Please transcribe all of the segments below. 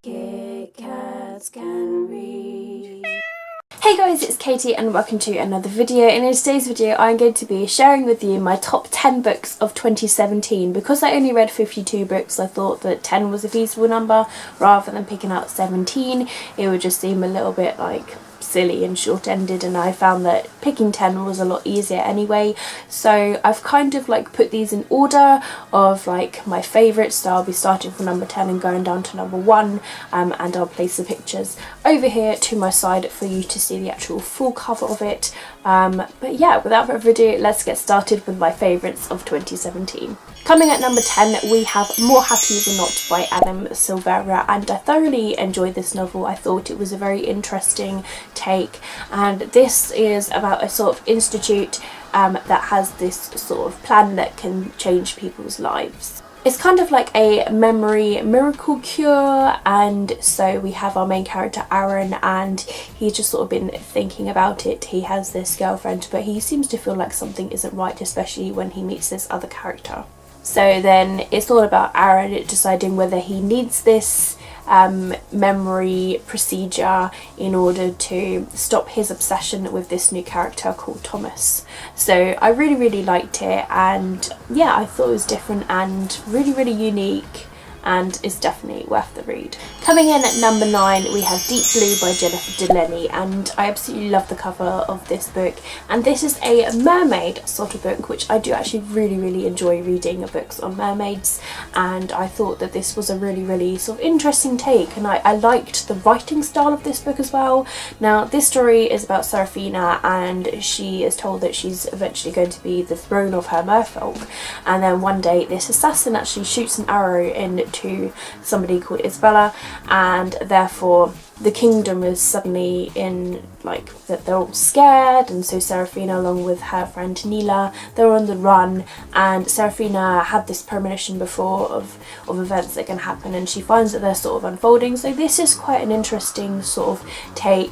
Kit Kats can read. Hey guys, it's Katie and welcome to another video. And in today's video I'm going to be sharing with you my top 10 books of 2017. Because I only read 52 books, I thought that 10 was a feasible number rather than picking out 17. It would just seem a little bit like silly and short-ended, and I found that picking 10 was a lot easier anyway. So I've kind of like put these in order of like my favourites, so I'll be starting from number 10 and going down to number 1, and I'll place the pictures over here to my side for you to see the actual full cover of it. But yeah, without further ado, let's get started with my favourites of 2017. Coming at number 10, we have More Happy Than Not by Adam Silvera, and I thoroughly enjoyed this novel. I thought it was a very interesting take, and this is about a sort of institute that has this sort of plan that can change people's lives. It's kind of like a memory miracle cure, and so we have our main character Aaron, and he's just sort of been thinking about it. He has this girlfriend, but he seems to feel like something isn't right, especially when he meets this other character. So then it's all about Aaron deciding whether he needs this memory procedure in order to stop his obsession with this new character called Thomas. So I really liked it, and yeah, I thought it was different and really unique, and is definitely worth the read. Coming in at number 9, we have Deep Blue by Jennifer Delaney, and I absolutely love the cover of this book. And this is a mermaid sort of book, which I do actually really enjoy reading books on mermaids, and I thought that this was a really sort of interesting take, and I liked the writing style of this book as well. Now, this story is about Seraphina, and she is told that she's eventually going to be the throne of her merfolk, and then one day this assassin actually shoots an arrow into somebody called Isabella, and therefore the kingdom is suddenly in like that they're all scared, and so Seraphina along with her friend Neela, they're on the run, and Seraphina had this premonition before of events that can happen, and she finds that they're sort of unfolding. So this is quite an interesting sort of take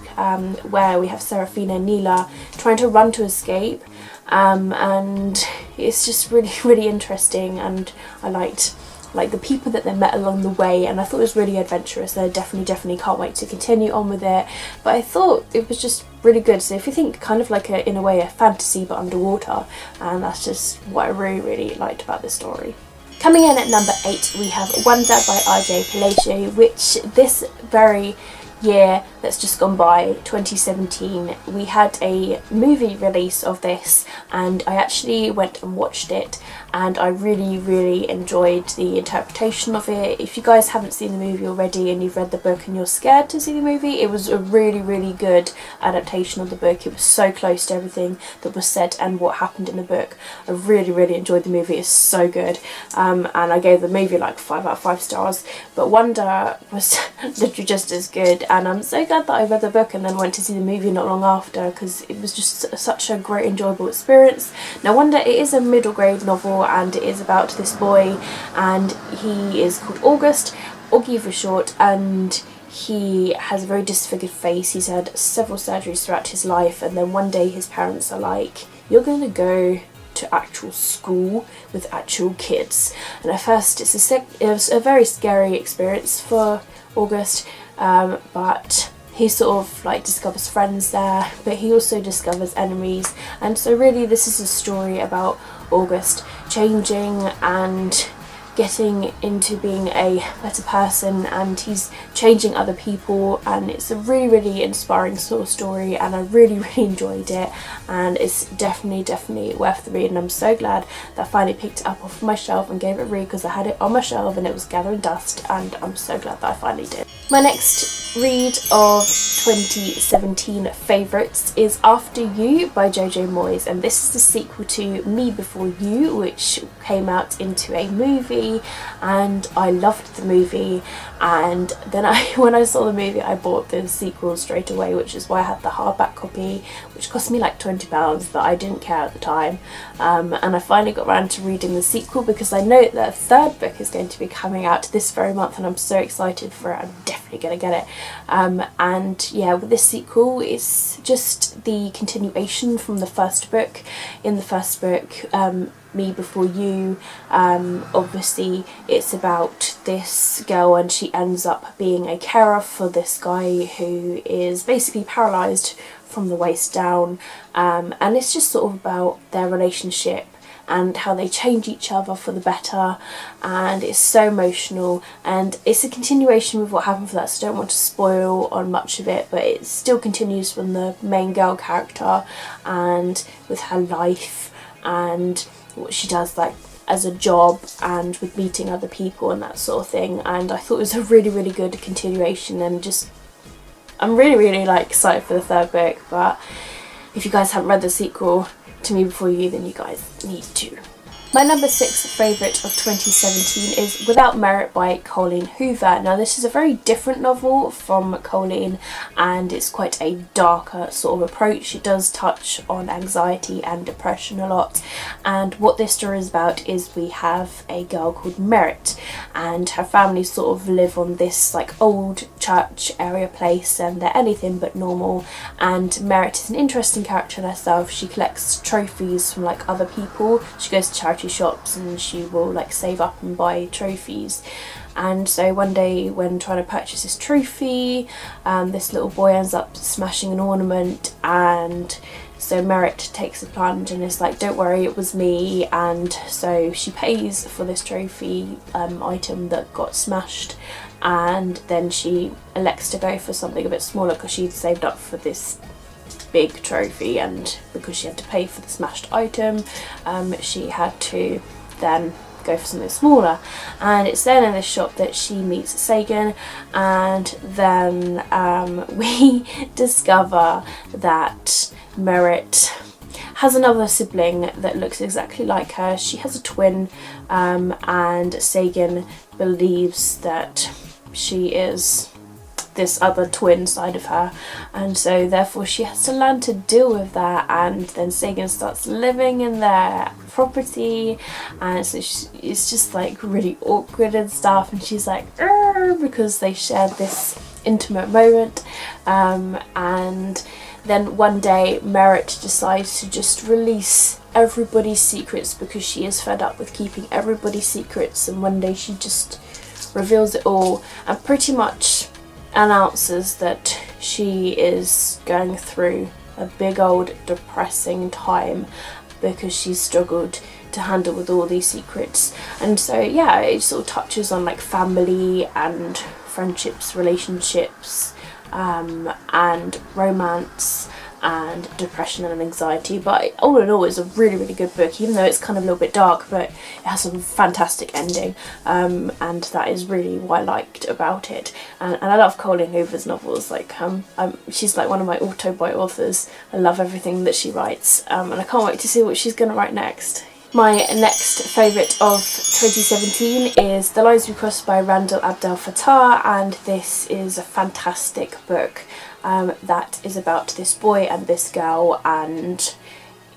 where we have Seraphina and Neela trying to run to escape, and it's just really interesting, and I liked like the people that they met along the way, and I thought it was really adventurous. I definitely can't wait to continue on with it, but I thought it was just really good. So if you think kind of like in a way a fantasy but underwater, and that's just what I really liked about this story. Coming in at number 8, we have Wonder by RJ Palacio, which this very year that's just gone by, 2017, we had a movie release of this, and I actually went and watched it, and I really enjoyed the interpretation of it. If you guys haven't seen the movie already and you've read the book and you're scared to see the movie, it was a really good adaptation of the book. It was so close to everything that was said and what happened in the book. I really enjoyed the movie. It's so good, and I gave the movie like 5 out of 5 stars, but Wonder was literally just as good, and I'm so glad that I read the book and then went to see the movie not long after, because it was just such a great enjoyable experience. Now, Wonder, it is a middle grade novel, and it is about this boy, and he is called August, Augie for short, and he has a very disfigured face. He's had several surgeries throughout his life, and then one day his parents are like, "You're going to go to actual school with actual kids." And at first it was a very scary experience for August, but he sort of like discovers friends there, but he also discovers enemies. And so really this is a story about August changing and getting into being a better person, and he's changing other people, and it's a really inspiring sort of story, and I really enjoyed it, and it's definitely worth the read. And I'm so glad that I finally picked it up off my shelf and gave it a read, because I had it on my shelf and it was gathering dust, and I'm so glad that I finally did. My next read of 2017 favourites is After You by Jojo Moyes, and this is the sequel to Me Before You, which came out into a movie, and I loved the movie, and then when I saw the movie I bought the sequel straight away, which is why I had the hardback copy, which cost me like £20, but I didn't care at the time, and I finally got around to reading the sequel, because I know that a third book is going to be coming out this very month, and I'm so excited for it. I'm definitely gonna get it, and yeah, with this sequel it's just the continuation from the first book. In the first book, Me Before You, obviously it's about this girl and she ends up being a carer for this guy who is basically paralysed from the waist down, and it's just sort of about their relationship and how they change each other for the better, and it's so emotional, and it's a continuation with what happened for that, so I don't want to spoil on much of it, but it still continues from the main girl character and with her life and what she does like as a job and with meeting other people and that sort of thing. And I thought it was a really, really good continuation, and just I'm really, really like excited for the third book. But if you guys haven't read the sequel to Me Before You, then you guys need to. My number 6 favourite of 2017 is Without Merit by Colleen Hoover. Now this is a very different novel from Colleen, and it's quite a darker sort of approach. It does touch on anxiety and depression a lot, and what this story is about is we have a girl called Merit, and her family sort of live on this like old church area place, and they're anything but normal, and Merit is an interesting character in herself. She collects trophies from like other people. She goes to charity shops and she will like save up and buy trophies, and so one day when trying to purchase this trophy, this little boy ends up smashing an ornament, and so Merit takes the plunge and is like, don't worry, it was me, and so she pays for this trophy item that got smashed, and then she elects to go for something a bit smaller because she'd saved up for this big trophy, and because she had to pay for the smashed item, she had to then go for something smaller. And it's then in this shop that she meets Sagan, and then we discover that Merit has another sibling that looks exactly like her. She has a twin, and Sagan believes that she is this other twin side of her, and so therefore she has to learn to deal with that. And then Sagan starts living in their property, and so it's just like really awkward and stuff, and she's like because they shared this intimate moment, and then one day Merit decides to just release everybody's secrets because she is fed up with keeping everybody's secrets, and one day she just reveals it all and pretty much announces that she is going through a big old depressing time because she's struggled to handle with all these secrets. And so yeah, it sort of touches on like family and friendships, relationships, and romance and depression and anxiety. But all in all, it's a really, really good book, even though it's kind of a little bit dark, but it has a fantastic ending, and that is really what I liked about it. And I love Colleen Hoover's novels. Like she's like one of my auto-buy authors. I love everything that she writes, and I can't wait to see what she's going to write next. My next favourite of 2017 is The Rosary Cross by Randall Abdel Fattah, and this is a fantastic book that is about this boy and this girl, and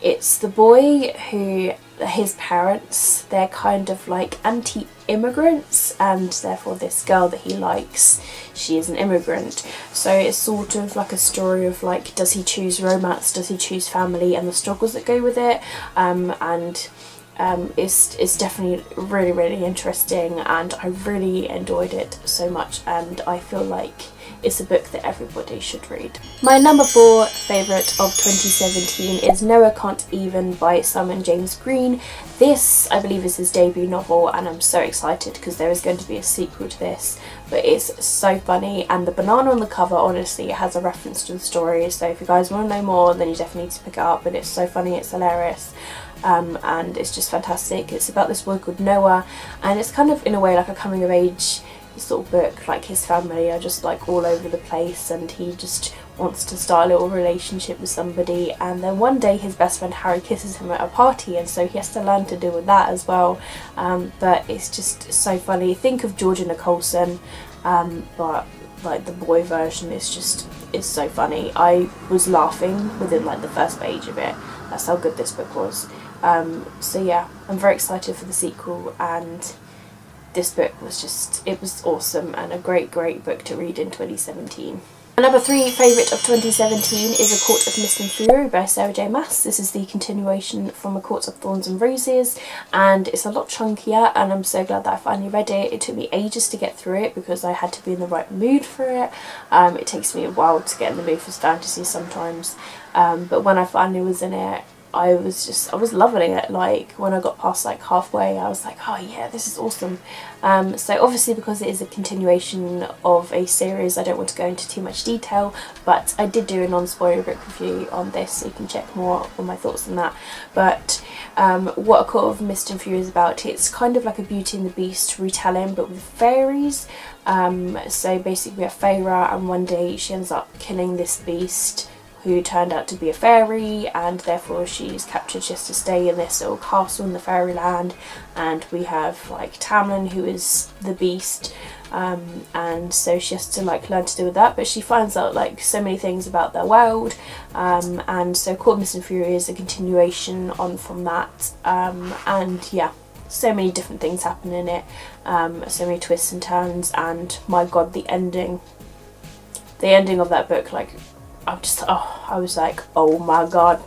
it's the boy who, his parents, they're kind of like anti-immigrants, and therefore this girl that he likes, she is an immigrant. So it's sort of like a story of like, does he choose romance, does he choose family, and the struggles that go with it, it's definitely really, really interesting, and I really enjoyed it so much, and I feel like it's a book that everybody should read. My number 4 favourite of 2017 is Noah Can't Even by Simon James Green. This, I believe, is his debut novel, and I'm so excited because there is going to be a sequel to this, but it's so funny, and the banana on the cover honestly has a reference to the story, so if you guys want to know more then you definitely need to pick it up, but it's so funny, it's hilarious. And it's just fantastic. It's about this boy called Noah, and it's kind of in a way like a coming of age sort of book. Like his family are just like all over the place, and he just wants to start a little relationship with somebody, and then one day his best friend Harry kisses him at a party, and so he has to learn to deal with that as well. But it's just so funny. Think of Georgia Nicholson, but like the boy version is just, it's so funny. I was laughing within like the first page of it. That's how good this book was. So yeah, I'm very excited for the sequel, and this book was just, it was awesome and a great, great book to read in 2017. My number 3 favourite of 2017 is A Court of Mist and Fury by Sarah J Maas. This is the continuation from A Court of Thorns and Roses, and it's a lot chunkier, and I'm so glad that I finally read it. It took me ages to get through it because I had to be in the right mood for it. It takes me a while to get in the mood for fantasy sometimes, but when I finally was in it, I was loving it. Like when I got past like halfway, I was like, oh yeah, this is awesome. So obviously because it is a continuation of a series, I don't want to go into too much detail, but I did do a non-spoiler book review on this, so you can check more on my thoughts on that. But what A Court of Mist and Fury is about, it's kind of like a Beauty and the Beast retelling, but with fairies. So basically we have Feyre, and one day she ends up killing this beast who turned out to be a fairy, and therefore she's captured just to stay in this little castle in the fairyland. And we have like Tamlin, who is the beast, and so she has to like learn to deal with that, but she finds out like so many things about their world, and so Court of Mist and Fury is a continuation on from that, and yeah, so many different things happen in it, so many twists and turns, and my god, the ending of that book, like I was like, oh my god,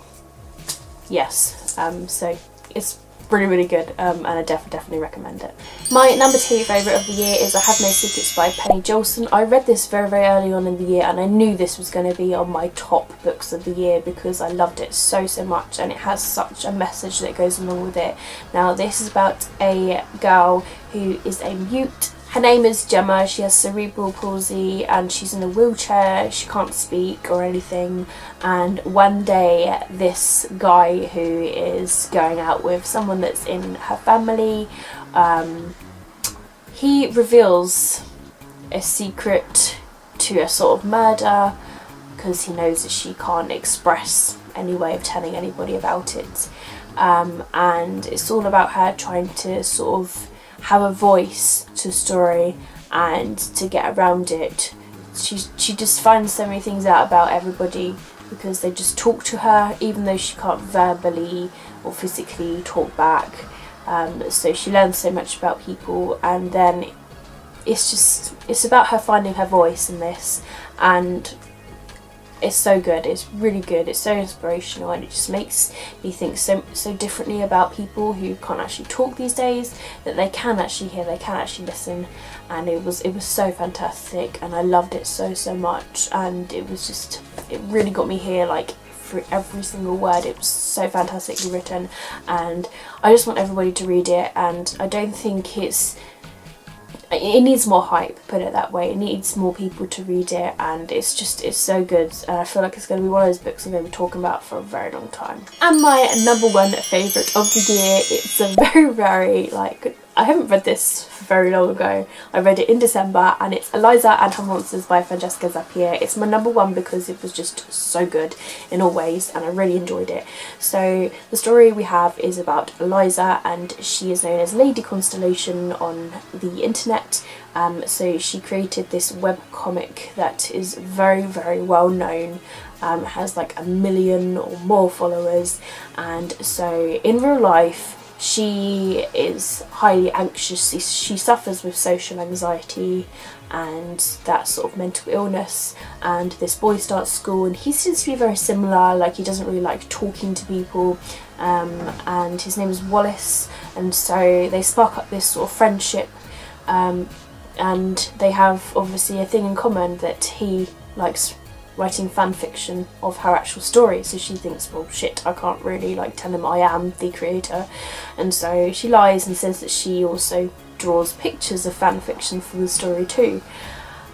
yes. So it's really good, and I definitely recommend it. My number 2 favourite of the year is I Have No Secrets by Penny Jolson. I read this very early on in the year, and I knew this was going to be on my top books of the year because I loved it so much, and it has such a message that goes along with it. Now this is about a girl who is a mute. Her name is Gemma. She has cerebral palsy and she's in a wheelchair. She can't speak or anything, and one day this guy who is going out with someone that's in her family, he reveals a secret to a sort of murder because he knows that she can't express any way of telling anybody about it, and it's all about her trying to sort of have a voice to story and to get around it. She just finds so many things out about everybody because they just talk to her, even though she can't verbally or physically talk back. So she learns so much about people, and then it's about her finding her voice in this, and it's so good. It's really good. It's so inspirational, and it just makes me think so differently about people who can't actually talk these days, that they can actually hear, they can actually listen, and it was so fantastic, and I loved it so much, and it really got me here, like for every single word. It was so fantastically written, and I just want everybody to read it, and I don't think it needs more hype, put it that way. It needs more people to read it, and it's so good, and I feel like it's going to be one of those books I'm going to be talking about for a very long time. And my number 1 favourite of the year, it's a very like, I haven't read this very long ago. I read it in December, and it's Eliza and Her Monsters by Francesca Zapier. It's my number 1 because it was just so good in all ways, and I really enjoyed it. So the story we have is about Eliza, and she is known as Lady Constellation on the internet. So she created this web comic that is very well known, has like 1 million or more followers, and so in real life she is highly anxious. She suffers with social anxiety and that sort of mental illness, and this boy starts school and he seems to be very similar, like he doesn't really like talking to people, and his name is Wallace, and so they spark up this sort of friendship, and they have obviously a thing in common, that he likes writing fan fiction of her actual story. So she thinks, well shit, I can't really like tell him I am the creator, and so she lies and says that she also draws pictures of fan fiction for the story too,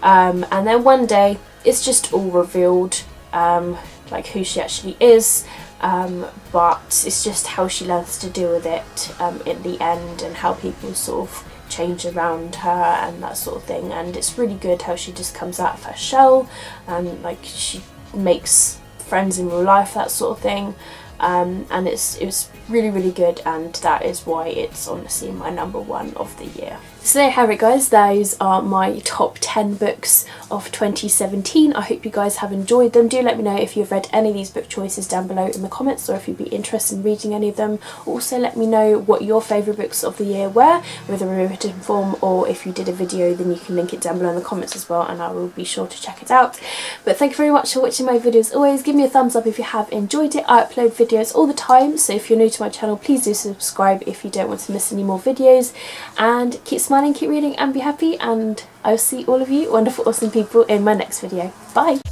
and then one day it's just all revealed, like who she actually is, but it's just how she learns to deal with it in the end, and how people sort of change around her and that sort of thing. And it's really good how she just comes out of her shell, and like she makes friends in real life, that sort of thing, and it's really good, and that is why it's honestly my number 1 of the year. So there you have it guys, those are my top 10 books of 2017. I hope you guys have enjoyed them. Do let me know if you've read any of these book choices down below in the comments, or if you'd be interested in reading any of them. Also let me know what your favourite books of the year were, whether in a written form or if you did a video, then you can link it down below in the comments as well, and I will be sure to check it out. But thank you very much for watching my videos. Always give me a thumbs up if you have enjoyed it. I upload videos all the time, so if you're new to my channel, please do subscribe if you don't want to miss any more videos, and keep smiling, keep reading and be happy, and I'll see all of you wonderful awesome people in my next video. Bye!